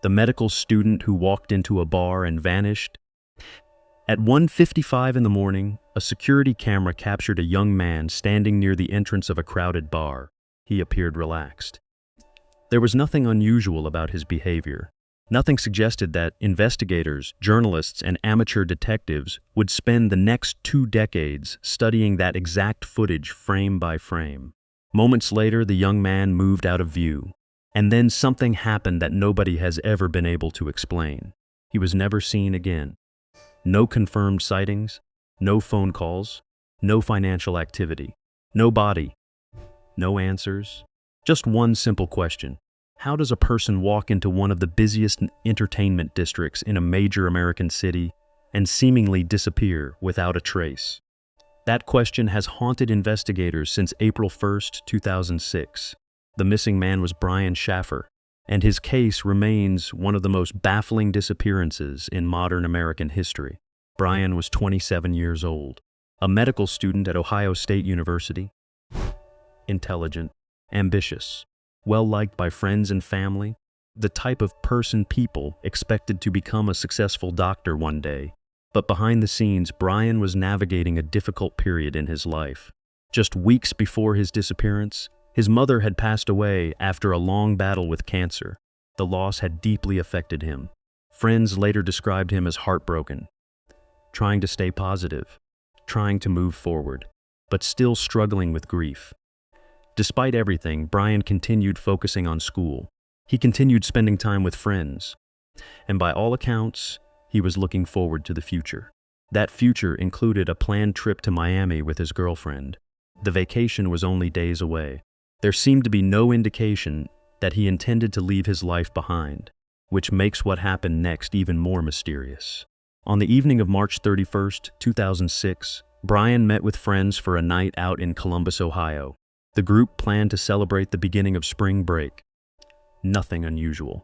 the medical student who walked into a bar and vanished? At 1:55 in the morning, a security camera captured a young man standing near the entrance of a crowded bar. He appeared relaxed. There was nothing unusual about his behavior. Nothing suggested that investigators, journalists, and amateur detectives would spend the next 2 decades studying that exact footage frame by frame. Moments later, the young man moved out of view. And then something happened that nobody has ever been able to explain. He was never seen again. No confirmed sightings, no phone calls, no financial activity, no body, no answers. Just one simple question. How does a person walk into one of the busiest entertainment districts in a major American city and seemingly disappear without a trace? That question has haunted investigators since April 1st, 2006. The missing man was Brian Shaffer, and his case remains one of the most baffling disappearances in modern American history. Brian was 27 years old, a medical student at Ohio State University. Intelligent, ambitious, well-liked by friends and family, the type of person people expected to become a successful doctor one day. But behind the scenes, Brian was navigating a difficult period in his life. Just weeks before his disappearance, his mother had passed away after a long battle with cancer. The loss had deeply affected him. Friends later described him as heartbroken, trying to stay positive, trying to move forward, but still struggling with grief. Despite everything, Brian continued focusing on school. He continued spending time with friends. And by all accounts, he was looking forward to the future. That future included a planned trip to Miami with his girlfriend. The vacation was only days away. There seemed to be no indication that he intended to leave his life behind, which makes what happened next even more mysterious. On the evening of March 31st, 2006, Brian met with friends for a night out in Columbus, Ohio. The group planned to celebrate the beginning of spring break. Nothing unusual.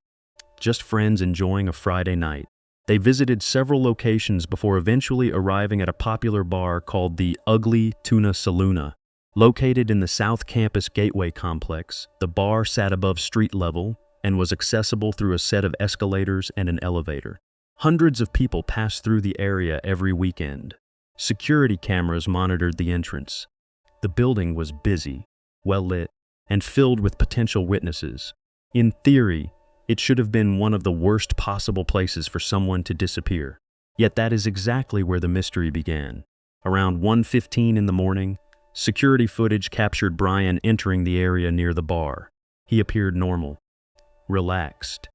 Just friends enjoying a Friday night. They visited several locations before eventually arriving at a popular bar called the Ugly Tuna Saloona. Located in the South Campus Gateway complex, the bar sat above street level and was accessible through a set of escalators and an elevator. Hundreds of people passed through the area every weekend. Security cameras monitored the entrance. The building was busy, well-lit, and filled with potential witnesses. In theory, it should have been one of the worst possible places for someone to disappear. Yet that is exactly where the mystery began. Around 1:15 in the morning, security footage captured Brian entering the area near the bar. He appeared normal, relaxed.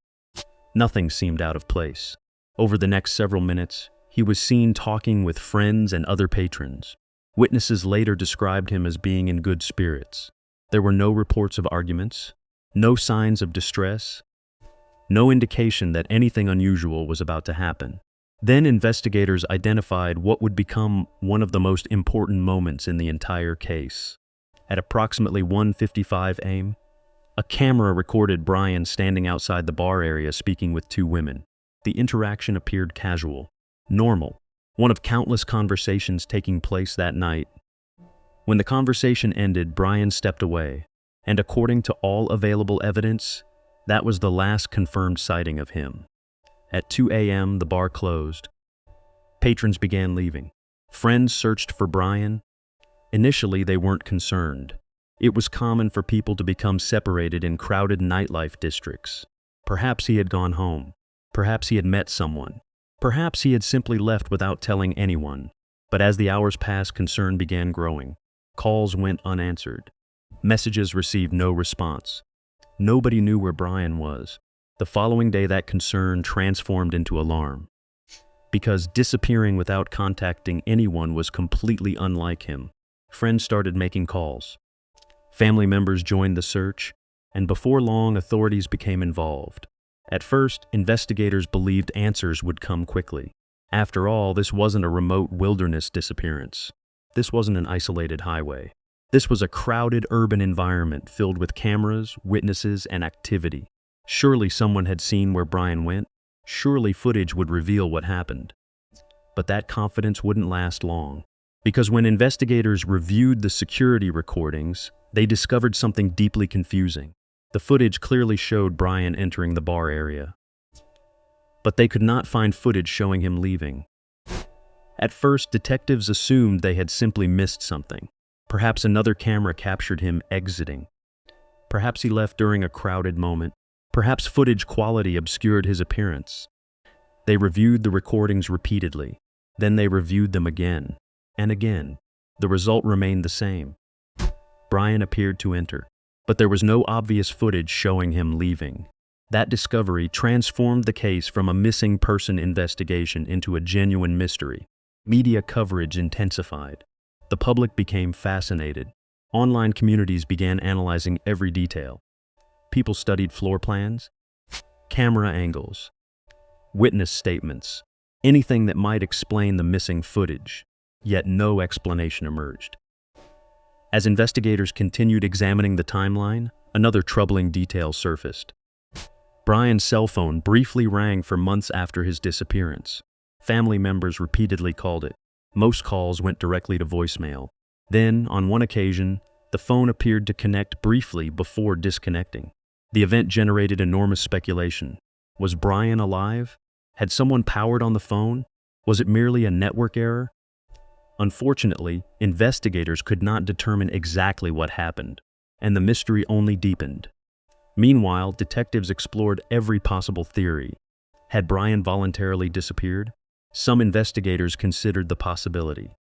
Nothing seemed out of place. Over the next several minutes, he was seen talking with friends and other patrons. Witnesses later described him as being in good spirits. There were no reports of arguments, no signs of distress, no indication that anything unusual was about to happen. Then investigators identified what would become one of the most important moments in the entire case. At approximately 1:55 a.m., a camera recorded Brian standing outside the bar area speaking with 2 women. The interaction appeared casual, normal, one of countless conversations taking place that night. When the conversation ended, Brian stepped away, and according to all available evidence, that was the last confirmed sighting of him. At 2 a.m., the bar closed. Patrons began leaving. Friends searched for Brian. Initially, they weren't concerned. It was common for people to become separated in crowded nightlife districts. Perhaps he had gone home. Perhaps he had met someone. Perhaps he had simply left without telling anyone. But as the hours passed, concern began growing. Calls went unanswered. Messages received no response. Nobody knew where Brian was. The following day, that concern transformed into alarm. Because disappearing without contacting anyone was completely unlike him. Friends started making calls. Family members joined the search, and before long, authorities became involved. At first, investigators believed answers would come quickly. After all, this wasn't a remote wilderness disappearance. This wasn't an isolated highway. This was a crowded urban environment filled with cameras, witnesses, and activity. Surely someone had seen where Brian went. Surely footage would reveal what happened. But that confidence wouldn't last long. Because when investigators reviewed the security recordings, they discovered something deeply confusing. The footage clearly showed Brian entering the bar area. but they could not find footage showing him leaving. At first, detectives assumed they had simply missed something. Perhaps another camera captured him exiting. Perhaps he left during a crowded moment. Perhaps footage quality obscured his appearance. They reviewed the recordings repeatedly. Then they reviewed them again and again. The result remained the same. Brian appeared to enter, but there was no obvious footage showing him leaving. That discovery transformed the case from a missing person investigation into a genuine mystery. Media coverage intensified. The public became fascinated. Online communities began analyzing every detail. People studied floor plans, camera angles, witness statements, anything that might explain the missing footage, yet no explanation emerged. As investigators continued examining the timeline, another troubling detail surfaced. Brian's cell phone briefly rang for months after his disappearance. Family members repeatedly called it. Most calls went directly to voicemail. Then, on one occasion, the phone appeared to connect briefly before disconnecting. The event generated enormous speculation. Was Brian alive? Had someone powered on the phone? Was it merely a network error? Unfortunately, investigators could not determine exactly what happened, and the mystery only deepened. Meanwhile, detectives explored every possible theory. Had Brian voluntarily disappeared? Some investigators considered the possibility.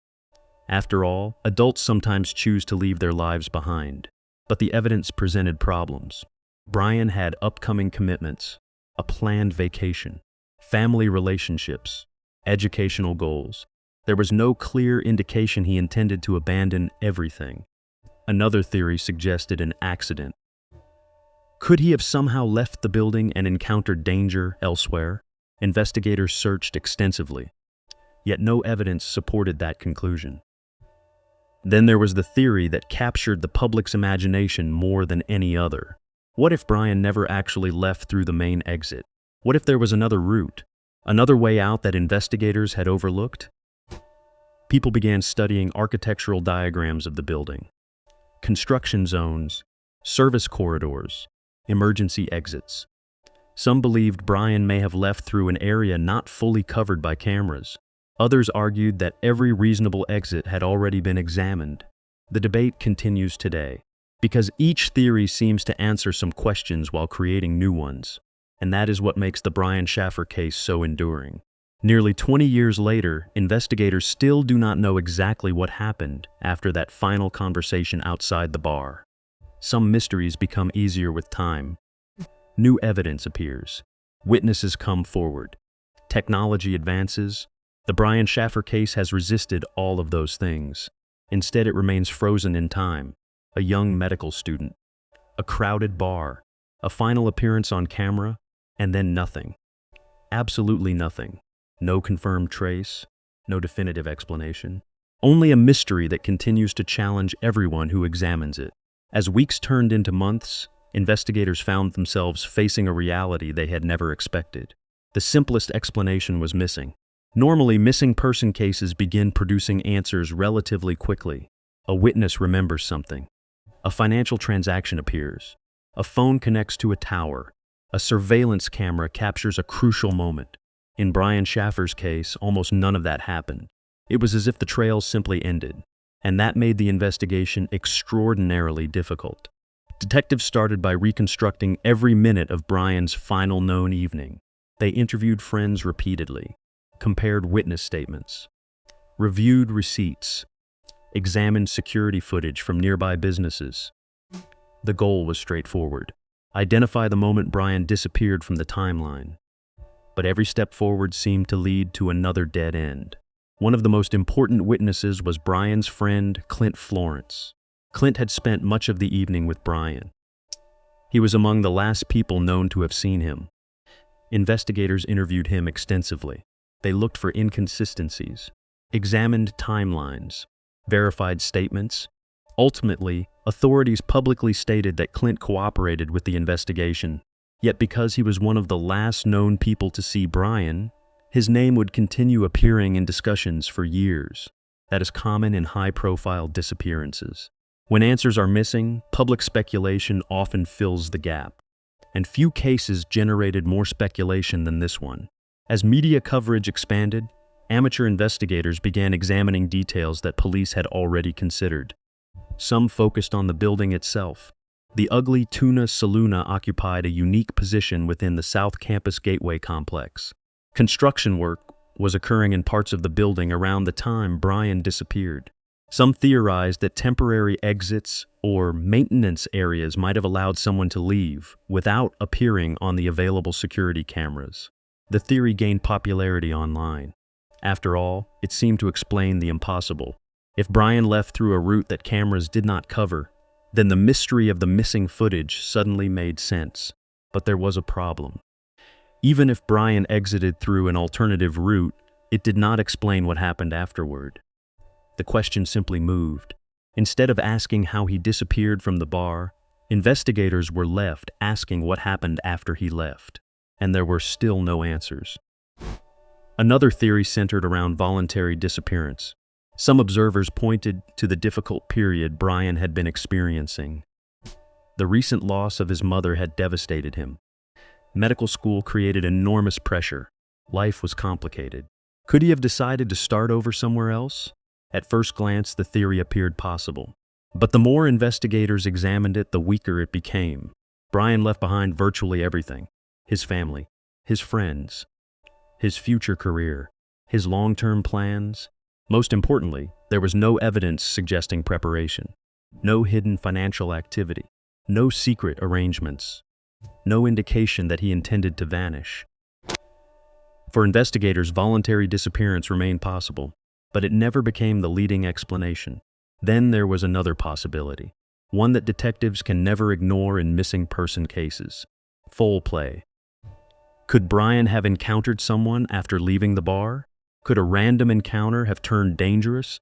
After all, adults sometimes choose to leave their lives behind, but the evidence presented problems. Brian had upcoming commitments, a planned vacation, family relationships, educational goals. There was no clear indication he intended to abandon everything. Another theory suggested an accident. Could he have somehow left the building and encountered danger elsewhere? Investigators searched extensively, yet no evidence supported that conclusion. Then there was the theory that captured the public's imagination more than any other. What if Brian never actually left through the main exit? What if there was another route, another way out that investigators had overlooked? People began studying architectural diagrams of the building, construction zones, service corridors, emergency exits. Some believed Brian may have left through an area not fully covered by cameras. Others argued that every reasonable exit had already been examined. The debate continues today, because each theory seems to answer some questions while creating new ones. And that is what makes the Brian Shaffer case so enduring. Nearly 20 years later, investigators still do not know exactly what happened after that final conversation outside the bar. Some mysteries become easier with time. New evidence appears. Witnesses come forward. Technology advances. The Brian Shaffer case has resisted all of those things. Instead, it remains frozen in time. A young medical student, a crowded bar, a final appearance on camera, and then nothing. Absolutely nothing. No confirmed trace, no definitive explanation. Only a mystery that continues to challenge everyone who examines it. As weeks turned into months, investigators found themselves facing a reality they had never expected. The simplest explanation was missing. Normally, missing person cases begin producing answers relatively quickly. A witness remembers something. A financial transaction appears. A phone connects to a tower. A surveillance camera captures a crucial moment. In Brian Shaffer's case, almost none of that happened. It was as if the trail simply ended, and that made the investigation extraordinarily difficult. Detectives started by reconstructing every minute of Brian's final known evening. They interviewed friends repeatedly, compared witness statements, reviewed receipts, examined security footage from nearby businesses. The goal was straightforward: identify the moment Brian disappeared from the timeline. But every step forward seemed to lead to another dead end. One of the most important witnesses was Brian's friend, Clint Florence. Clint had spent much of the evening with Brian. He was among the last people known to have seen him. Investigators interviewed him extensively. They looked for inconsistencies, examined timelines, verified statements. Ultimately, authorities publicly stated that Clint cooperated with the investigation. Yet because he was one of the last known people to see Brian, his name would continue appearing in discussions for years. That is common in high-profile disappearances. When answers are missing, public speculation often fills the gap. And few cases generated more speculation than this one. As media coverage expanded, amateur investigators began examining details that police had already considered. Some focused on the building itself. The ugly Tuna Saloona occupied a unique position within the South Campus Gateway complex. Construction work was occurring in parts of the building around the time Brian disappeared. Some theorized that temporary exits or maintenance areas might have allowed someone to leave without appearing on the available security cameras. The theory gained popularity online. After all, it seemed to explain the impossible. If Brian left through a route that cameras did not cover, then the mystery of the missing footage suddenly made sense. But there was a problem. Even if Brian exited through an alternative route, it did not explain what happened afterward. The question simply moved. Instead of asking how he disappeared from the bar, investigators were left asking what happened after he left. And there were still no answers. Another theory centered around voluntary disappearance. Some observers pointed to the difficult period Brian had been experiencing. The recent loss of his mother had devastated him. Medical school created enormous pressure. Life was complicated. Could he have decided to start over somewhere else? At first glance, the theory appeared possible. But the more investigators examined it, the weaker it became. Brian left behind virtually everything. His family, his friends, his future career, his long-term plans. Most importantly, there was no evidence suggesting preparation, no hidden financial activity, no secret arrangements, no indication that he intended to vanish. For investigators, voluntary disappearance remained possible, but it never became the leading explanation. Then there was another possibility, one that detectives can never ignore in missing person cases: foul play. Could Brian have encountered someone after leaving the bar? Could a random encounter have turned dangerous?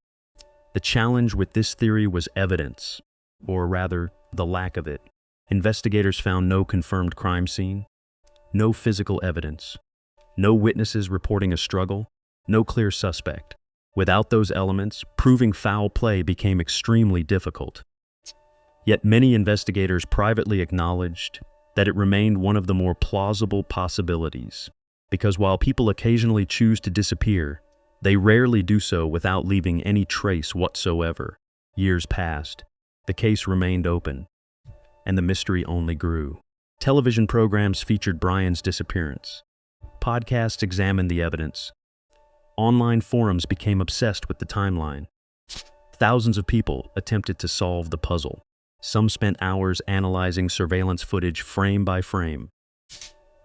The challenge with this theory was evidence, or rather, the lack of it. Investigators found no confirmed crime scene, no physical evidence, no witnesses reporting a struggle, no clear suspect. Without those elements, proving foul play became extremely difficult. Yet many investigators privately acknowledged that it remained one of the more plausible possibilities. Because while people occasionally choose to disappear, they rarely do so without leaving any trace whatsoever. Years passed. The case remained open, and the mystery only grew. Television programs featured Brian's disappearance. Podcasts examined the evidence. Online forums became obsessed with the timeline. Thousands of people attempted to solve the puzzle. Some spent hours analyzing surveillance footage frame by frame.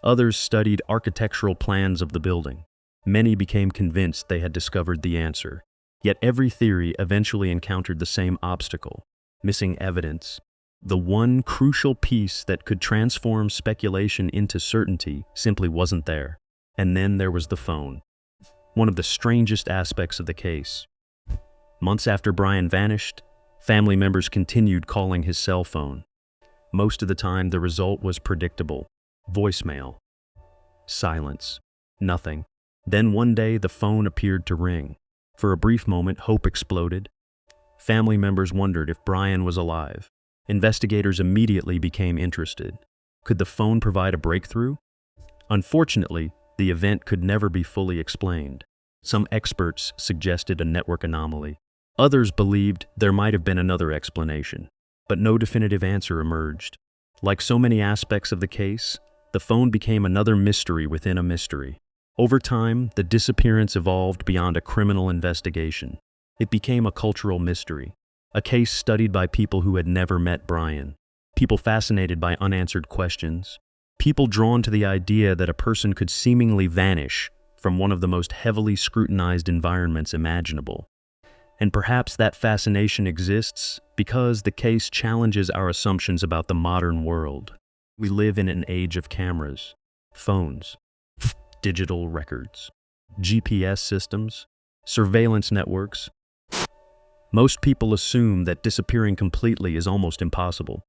Others studied architectural plans of the building. Many became convinced they had discovered the answer. Yet every theory eventually encountered the same obstacle: missing evidence. The one crucial piece that could transform speculation into certainty simply wasn't there. And then there was the phone. One of the strangest aspects of the case. Months after Brian vanished, family members continued calling his cell phone. Most of the time, the result was predictable. Voicemail. Silence. Nothing. Then one day, the phone appeared to ring. For a brief moment, hope exploded. Family members wondered if Brian was alive. Investigators immediately became interested. Could the phone provide a breakthrough? Unfortunately, the event could never be fully explained. Some experts suggested a network anomaly. Others believed there might have been another explanation, but no definitive answer emerged. Like so many aspects of the case, the phone became another mystery within a mystery. Over time, the disappearance evolved beyond a criminal investigation. It became a cultural mystery, a case studied by people who had never met Brian, people fascinated by unanswered questions, people drawn to the idea that a person could seemingly vanish from one of the most heavily scrutinized environments imaginable. And perhaps that fascination exists because the case challenges our assumptions about the modern world. We live in an age of cameras, phones, digital records, GPS systems, surveillance networks. Most people assume that disappearing completely is almost impossible.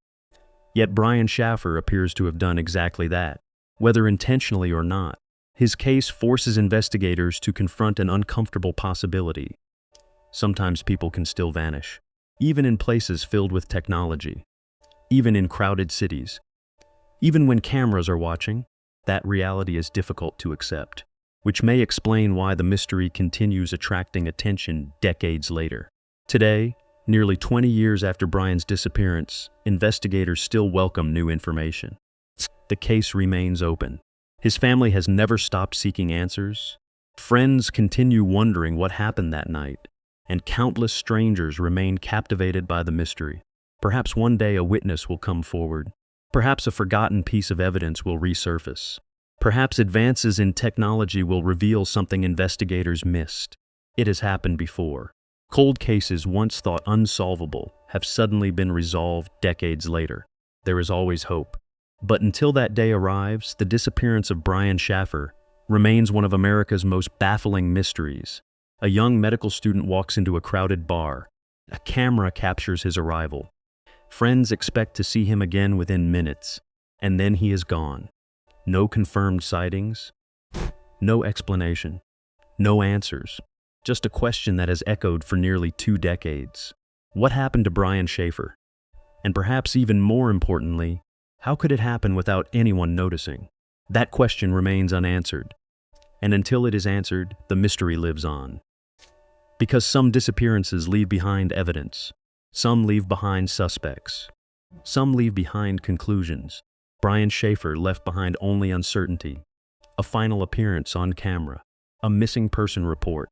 Yet Brian Shaffer appears to have done exactly that, whether intentionally or not. His case forces investigators to confront an uncomfortable possibility. Sometimes people can still vanish, even in places filled with technology, even in crowded cities. Even when cameras are watching, that reality is difficult to accept. which may explain why the mystery continues attracting attention decades later. Today, nearly 20 years after Brian's disappearance, investigators still welcome new information. The case remains open. His family has never stopped seeking answers. Friends continue wondering what happened that night, and countless strangers remain captivated by the mystery. Perhaps one day a witness will come forward. Perhaps a forgotten piece of evidence will resurface. Perhaps advances in technology will reveal something investigators missed. It has happened before. Cold cases once thought unsolvable have suddenly been resolved decades later. There is always hope. But until that day arrives, the disappearance of Brian Shaffer remains one of America's most baffling mysteries. A young medical student walks into a crowded bar. A camera captures his arrival. Friends expect to see him again within minutes, and then he is gone. No confirmed sightings, no explanation, no answers. Just a question that has echoed for nearly 2 decades. What happened to Brian Shaffer? And perhaps even more importantly, how could it happen without anyone noticing? That question remains unanswered. And until it is answered, the mystery lives on. Because some disappearances leave behind evidence. Some leave behind suspects. Some leave behind conclusions. Brian Shaffer left behind only uncertainty, a final appearance on camera, a missing person report,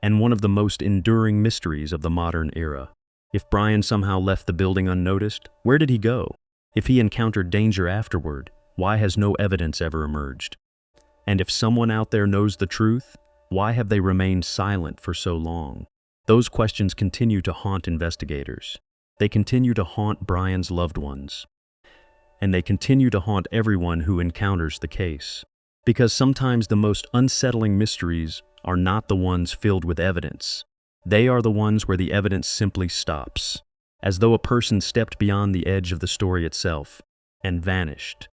and one of the most enduring mysteries of the modern era. If Brian somehow left the building unnoticed, where did he go? If he encountered danger afterward, why has no evidence ever emerged? And if someone out there knows the truth, why have they remained silent for so long? Those questions continue to haunt investigators. They continue to haunt Brian's loved ones. And they continue to haunt everyone who encounters the case. Because sometimes the most unsettling mysteries are not the ones filled with evidence. They are the ones where the evidence simply stops, as though a person stepped beyond the edge of the story itself and vanished.